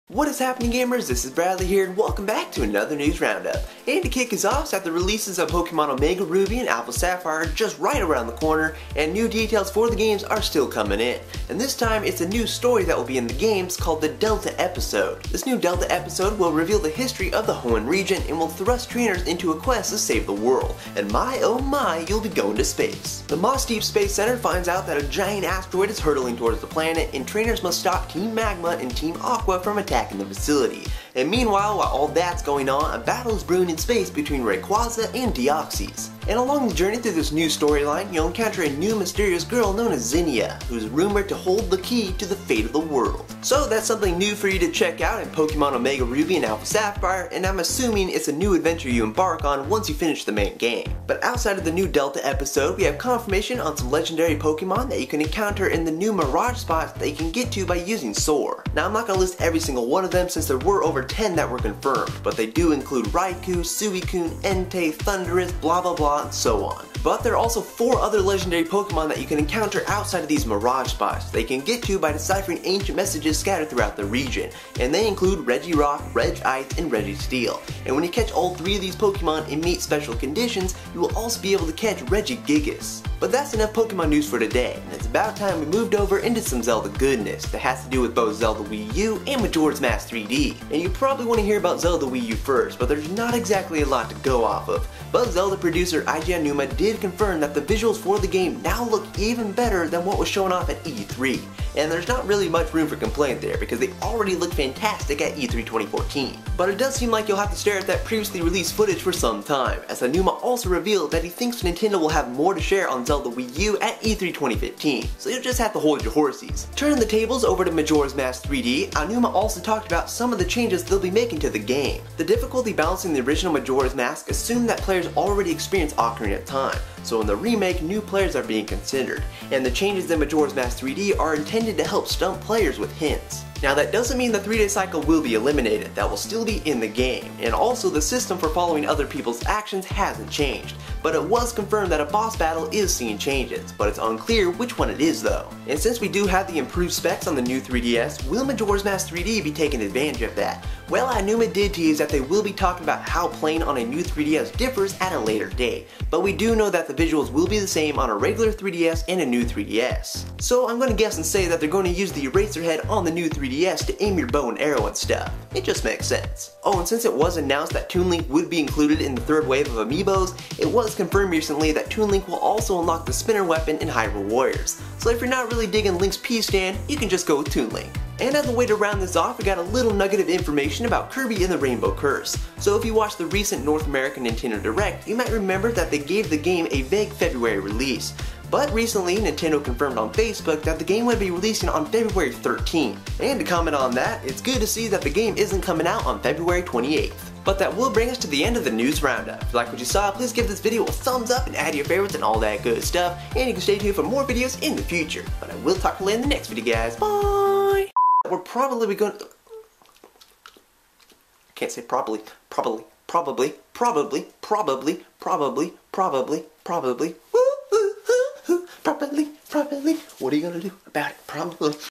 What is happening, gamers? This is Bradley here and welcome back to another news roundup. And to kick us off, the releases of Pokemon Omega Ruby and Alpha Sapphire are just right around the corner, and new details for the games are still coming in. And this time it's a new story that will be in the games called the Delta episode. This new Delta episode will reveal the history of the Hoenn region and will thrust trainers into a quest to save the world. And my oh my, you'll be going to space. The Moss Deep Space Center finds out that a giant asteroid is hurtling towards the planet and trainers must stop Team Magma and Team Aqua from attacking the facility. And meanwhile, while all that's going on, a battle is brewing in space between Rayquaza and Deoxys. And along the journey through this new storyline, you'll encounter a new mysterious girl known as Zinnia, who's rumored to hold the key to the fate of the world. So that's something new for you to check out in Pokemon Omega Ruby and Alpha Sapphire, and I'm assuming it's a new adventure you embark on once you finish the main game. But outside of the new Delta episode, we have confirmation on some legendary Pokemon that you can encounter in the new Mirage spots that you can get to by using Soar. Now I'm not going to list every single one of them since there were over 10 that were confirmed, but they do include Raikou, Suicune, Entei, Thundurus, blah blah blah, and so on. But there are also 4 other legendary Pokemon that you can encounter outside of these Mirage spots that you can get to by deciphering ancient messages scattered throughout the region, and they include Regirock, Regice, and Registeel. And when you catch all 3 of these Pokemon and meet special conditions, you will also be able to catch Regigigas. But that's enough Pokemon news for today, and it's about time we moved over into some Zelda goodness that has to do with both Zelda Wii U and Majora's Mask 3D. And you probably want to hear about Zelda Wii U first, but there's not exactly a lot to go off of. But Zelda producer Eiji Aonuma did confirm that the visuals for the game now look even better than what was shown off at E3. And there's not really much room for complaint there because they already look fantastic at E3 2014. But it does seem like you'll have to stare at that previously released footage for some time, as Aonuma also revealed that he thinks Nintendo will have more to share on Zelda Wii U at E3 2015, so you'll just have to hold your horses. Turning the tables over to Majora's Mask 3D, Aonuma also talked about some of the changes they'll be making to the game. The difficulty balancing the original Majora's Mask assumed that players already experienced Ocarina of Time, so in the remake, new players are being considered, and the changes in Majora's Mask 3D are intended to help stump players with hints. Now that doesn't mean the 3-day cycle will be eliminated, that will still be in the game, and also the system for following other people's actions hasn't changed, but it was confirmed that a boss battle is seeing changes, but it's unclear which one it is though. And since we do have the improved specs on the new 3DS, will Majora's Mask 3D be taking advantage of that? Well, Aonuma did tease that they will be talking about how playing on a new 3DS differs at a later date, but we do know that the visuals will be the same on a regular 3DS and a new 3DS. So I'm going to guess and say that they're going to use the eraser head on the new 3DS to aim your bow and arrow and stuff. It just makes sense. Oh, and since it was announced that Toon Link would be included in the 3rd wave of amiibos, it was confirmed recently that Toon Link will also unlock the spinner weapon in Hyrule Warriors. So if you're not really digging Link's P-stand, you can just go with Toon Link. And as a way to round this off, we got a little nugget of information about Kirby and the Rainbow Curse. So if you watched the recent North American Nintendo Direct, you might remember that they gave the game a vague February release. But recently, Nintendo confirmed on Facebook that the game would be releasing on February 13th. And to comment on that, it's good to see that the game isn't coming out on February 28th. But that will bring us to the end of the news roundup. If you like what you saw, please give this video a thumbs up and add your favorites and all that good stuff. And you can stay tuned for more videos in the future. But I will talk to you in the next video, guys. Bye! We're probably going to... Can't say probably. Probably. Probably. What are you gonna do about it? Probably.